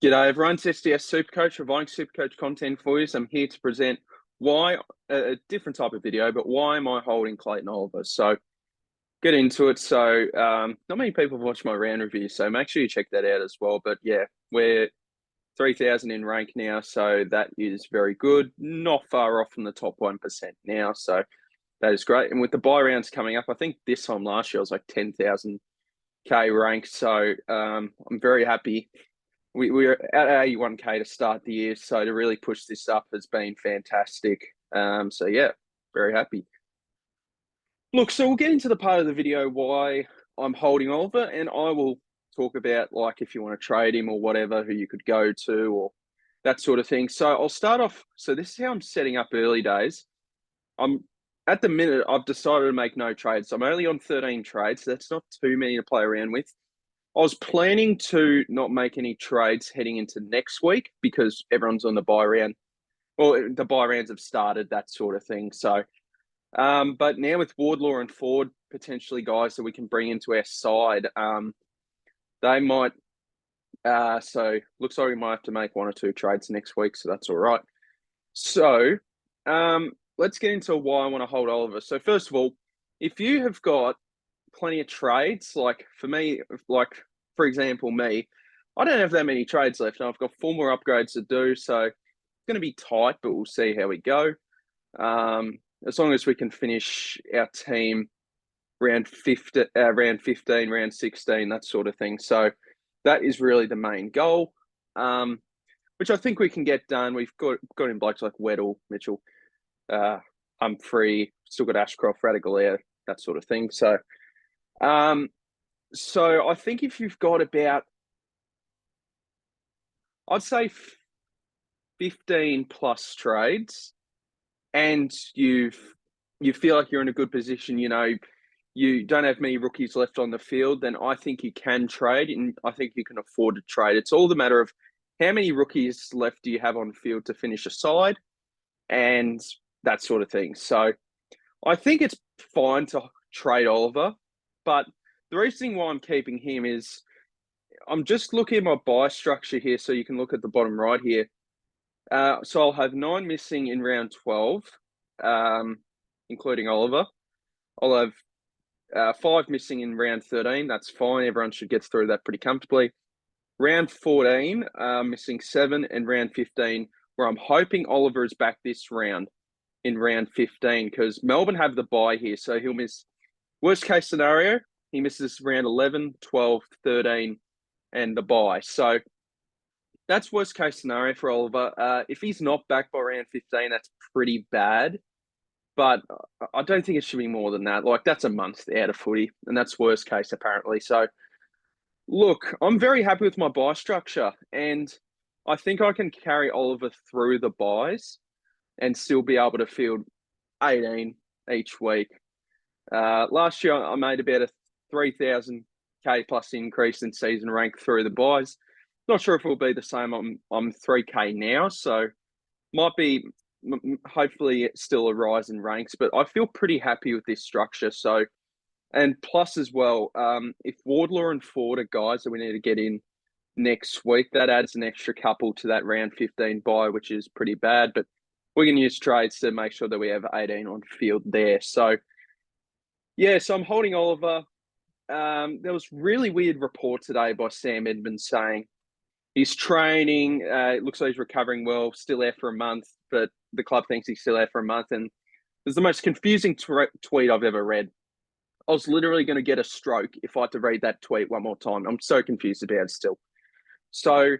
G'day everyone, it's SDS SuperCoach, providing SuperCoach content for you. So I'm here to present why, a different type of video, but why am I holding Clayton Oliver? So get into it. So not many people have watched my round review, so make sure you check that out as well. But yeah, we're 3,000 in rank now, so that is very good. Not far off from the top 1% now, so that is great. And with the buy rounds coming up, I think this time last year I was like 10,000K ranked, so I'm very happy we're at 81K to start the year, so to really push this up has been fantastic. So yeah, very happy. Look, so we'll get into the part of the video why I'm holding Oliver, and I will talk about like if you want to trade him or whatever, who you could go to or that sort of thing. So I'll start off. So this is how I'm setting up early days. I'm at the minute I've decided to make no trades. So I'm only on 13 trades. So that's not too many to play around with. I was planning to not make any trades heading into next week because everyone's on the buy round. Well, the buy rounds have started, that sort of thing. So, but now with Wardlaw and Ford, potentially guys that we can bring into our side, they might. So looks like we might have to make one or two trades next week. So that's all right. So, let's get into why I want to hold Oliver. So first of all, if you have got plenty of trades, like for me, like for example, me, I don't have that many trades left. I've got 4 more upgrades to do, so it's going to be tight, but we'll see how we go. As long as we can finish our team round 15, round 16, that sort of thing. So that is really the main goal, which I think we can get done. We've got in blokes like Weddle, Mitchell, Humphrey, still got Ashcroft, Radaglia, that sort of thing. So I think if you've got about, I'd say 15 plus trades, and you feel like you're in a good position, you don't have many rookies left on the field, then I think you can trade, and I think you can afford to trade. It's all the matter of how many rookies left do you have on field to finish a side, and that sort of thing. So I think it's fine to trade Oliver, but the reason why I'm keeping him is I'm just looking at my buy structure here, so you can look at the bottom right here. So I'll have 9 missing in round 12, including Oliver. I'll have 5 missing in round 13. That's fine. Everyone should get through that pretty comfortably. Round 14, missing 7, and round 15, where I'm hoping Oliver is back this round in round 15, because Melbourne have the bye here, so he'll miss. Worst case scenario, he misses round 11, 12, 13, and the bye. So that's worst case scenario for Oliver. If he's not back by round 15, that's pretty bad. But I don't think it should be more than that. Like, that's a month out of footy, and that's worst case, apparently. So, look, I'm very happy with my buy structure, and I think I can carry Oliver through the buys and still be able to field 18 each week. Last year, I made about a 3,000K plus increase in season rank through the buys. Not sure if it will be the same. I'm 3K now, so might be hopefully still a rise in ranks, but I feel pretty happy with this structure. So, and plus as well, if Wardlaw and Ford are guys that we need to get in next week, that adds an extra couple to that round 15 buy, which is pretty bad, but we can use trades to make sure that we have 18 on field there. So, yeah, so I'm holding Oliver. There was really weird report today by Sam Edmonds saying he's training. It looks like he's recovering well, still there for a month, but the club thinks he's still there for a month. And it's the most confusing tweet I've ever read. I was literally going to get a stroke if I had to read that tweet one more time. I'm so confused about it still. So,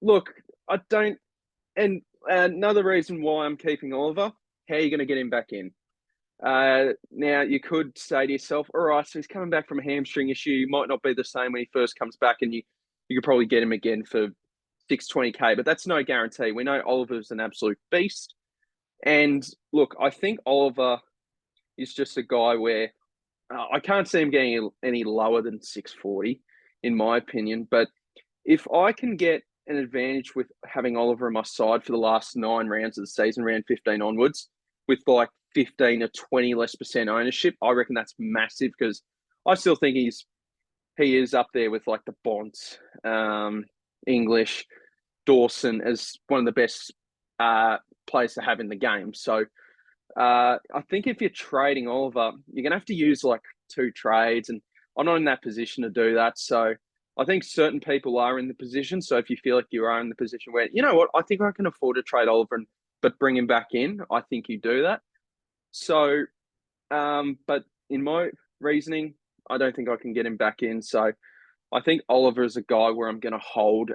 look, I don't. And another reason why I'm keeping Oliver, how are you going to get him back in? Now, you could say to yourself, all right, so he's coming back from a hamstring issue. He might not be the same when he first comes back, and you could probably get him again for 620K, but that's no guarantee. We know Oliver's an absolute beast. And look, I think Oliver is just a guy where I can't see him getting any lower than 640, in my opinion. But if I can get an advantage with having Oliver on my side for the last 9 rounds of the season, round 15 onwards, with like 15 to 20 less percent ownership, I reckon that's massive, because I still think he is up there with like the Bonds, English, Dawson as one of the best players to have in the game. So I think if you're trading Oliver, you're going to have to use like 2 trades, and I'm not in that position to do that. So I think certain people are in the position. So if you feel like you are in the position where, you know what, I think I can afford to trade Oliver, but bring him back in, I think you do that. So, but in my reasoning, I don't think I can get him back in. So I think Oliver is a guy where I'm going to hold.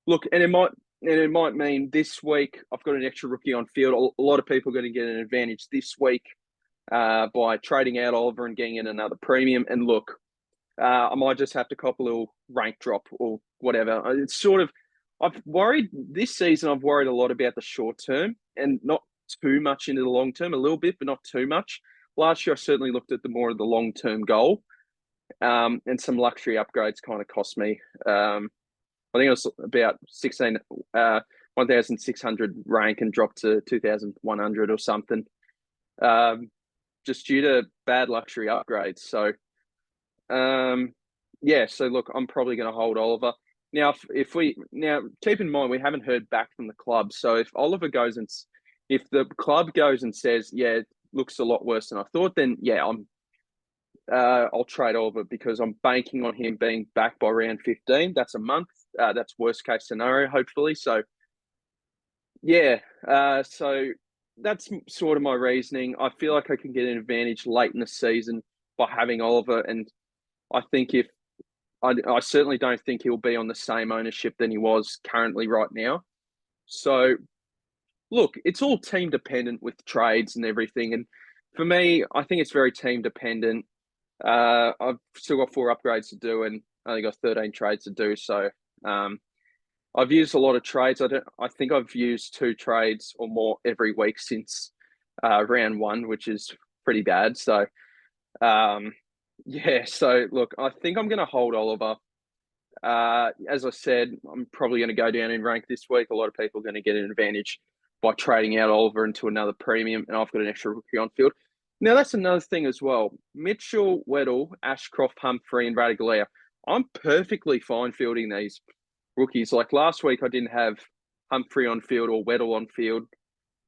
Look, and it might mean this week I've got an extra rookie on field. A lot of people are going to get an advantage this week by trading out Oliver and getting in another premium. And look, I might just have to cop a little rank drop or whatever. It's sort of, I've worried this season. I've worried a lot about the short term and not too much into the long term. A little bit, but not too much. Last year, I certainly looked at the more of the long term goal. And some luxury upgrades kind of cost me. I think it was about 1,600 rank and dropped to 2,100 or something, just due to bad luxury upgrades. So, yeah. So look, I'm probably going to hold Oliver. Now, if we keep in mind we haven't heard back from the club. So if Oliver goes and if the club goes and says, yeah, it looks a lot worse than I thought, then yeah, I'll trade Oliver because I'm banking on him being back by round 15. That's a month. That's worst case scenario, hopefully. So, yeah. So that's sort of my reasoning. I feel like I can get an advantage late in the season by having Oliver, and I think if I certainly don't think he'll be on the same ownership than he was currently right now. So, look, it's all team dependent with trades and everything. And for me, I think it's very team dependent. I've still got 4 upgrades to do and only got 13 trades to do. So I've used a lot of trades. I think I've used 2 trades or more every week since round 1, which is pretty bad. So yeah. So look, I think I'm going to hold Oliver. As I said, I'm probably going to go down in rank this week. A lot of people are going to get an advantage by trading out Oliver into another premium, and I've got an extra rookie on field. Now, that's another thing as well. Mitchell, Weddle, Ashcroft, Humphrey, and Radigalea. I'm perfectly fine fielding these rookies. Like last week, I didn't have Humphrey on field or Weddle on field,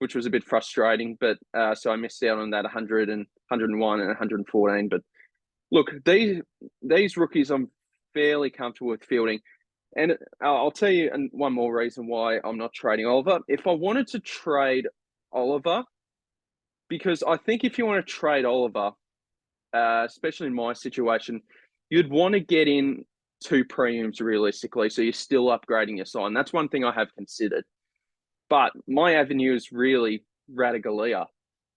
which was a bit frustrating. But so I missed out on that 100 and 101 and 114. But look, these rookies, I'm fairly comfortable with fielding. And I'll tell you one more reason why I'm not trading Oliver. If I wanted to trade Oliver, because I think if you want to trade Oliver, especially in my situation, you'd want to get in 2 premiums realistically. So you're still upgrading your sign. That's one thing I have considered. But my avenue is really Radigalea.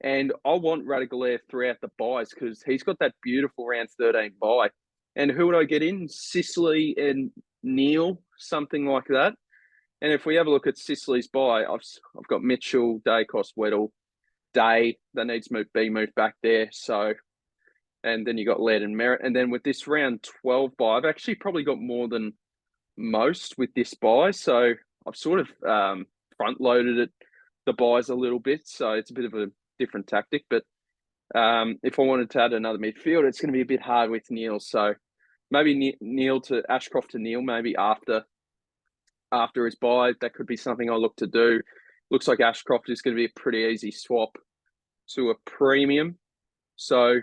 And I want Radigalea throughout the buys because he's got that beautiful round 13 buy. And who would I get in? Sicily and Neil, something like that. And if we have a look at Sicily's buy, I've got Mitchell, Dacos, Weddle, Day that needs to be moved back there. So, and then you got Laird and Merritt. And then with this round 12 buy, I've actually probably got more than most with this buy. So I've sort of front loaded it, the buys a little bit. So it's a bit of a different tactic. But if I wanted to add another midfield, it's going to be a bit hard with Neil. So maybe Neil to Ashcroft to Neil, maybe after his buy. That could be something I look to do. Looks like Ashcroft is going to be a pretty easy swap to a premium. So,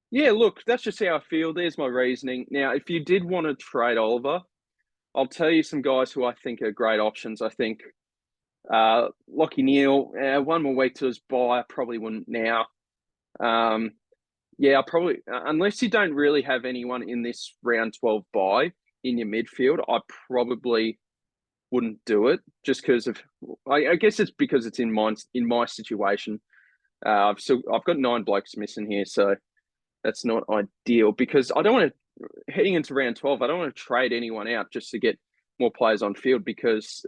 yeah, look, that's just how I feel. There's my reasoning. Now, if you did want to trade Oliver, I'll tell you some guys who I think are great options. I think Lockie Neal, one more week to his buy, I probably wouldn't now. Yeah, I'll probably, unless you don't really have anyone in this round 12 buy in your midfield, I probably wouldn't do it just because of, I guess it's because it's in my situation. I've got 9 blokes missing here, so that's not ideal because I don't want to, heading into round 12, I don't want to trade anyone out just to get more players on field because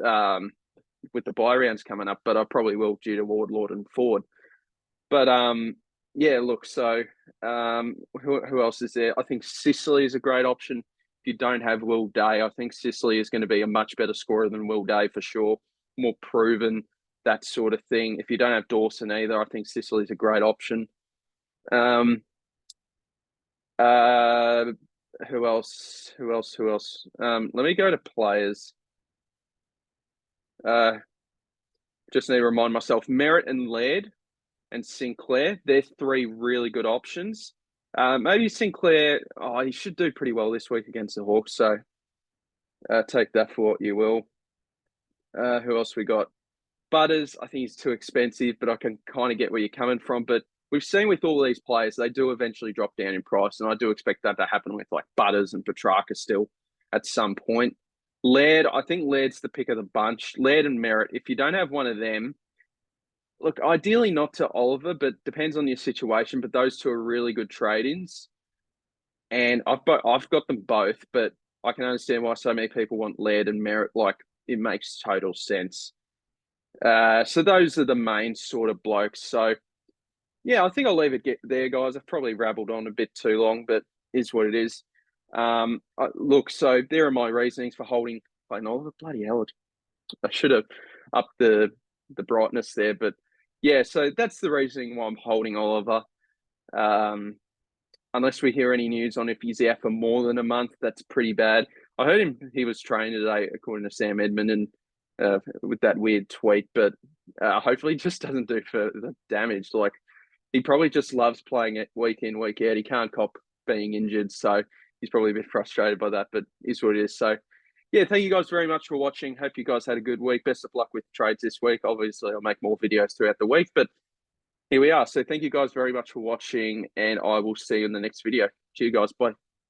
with the buy rounds coming up, but I probably will due to Ward, and Ford. But yeah, look, so who else is there? I think Sicily is a great option. If you don't have Will Day, I think Sicily is going to be a much better scorer than Will Day for sure. More proven, that sort of thing. If you don't have Dawson either, I think Sicily is a great option. Who else? Let me go to players. Just need to remind myself, Merritt and Laird and Sinclair, they're three really good options. Maybe Sinclair, he should do pretty well this week against the Hawks, so take that for what you will. Who else we got? Butters, I think he's too expensive, but I can kind of get where you're coming from. But we've seen with all these players, they do eventually drop down in price, and I do expect that to happen with like Butters and Petrarca still at some point. Laird, I think Laird's the pick of the bunch. Laird and Merritt, if you don't have one of them, look, ideally not to Oliver, but depends on your situation. But those two are really good trade-ins, and I've got them both. But I can understand why so many people want Laird and Merritt. Like, it makes total sense. So those are the main sort of blokes. So yeah, I think I'll leave it there, guys. I've probably rabbled on a bit too long, but is what it is. Look, so there are my reasonings for holding Clayton Oliver. Bloody hell, I should have upped the brightness there, but yeah. So that's the reasoning why I'm holding Oliver. Unless we hear any news on if he's out for more than a month, that's pretty bad. I heard he was trained today, according to Sam Edmund, and with that weird tweet, but hopefully he just doesn't do further damage. Like, he probably just loves playing it week in, week out. He can't cop being injured, so he's probably a bit frustrated by that, but is what it is. So yeah, thank you guys very much for watching. Hope you guys had a good week. Best of luck with trades this week. Obviously, I'll make more videos throughout the week, but here we are. So thank you guys very much for watching, and I will see you in the next video. Cheers, guys. Bye.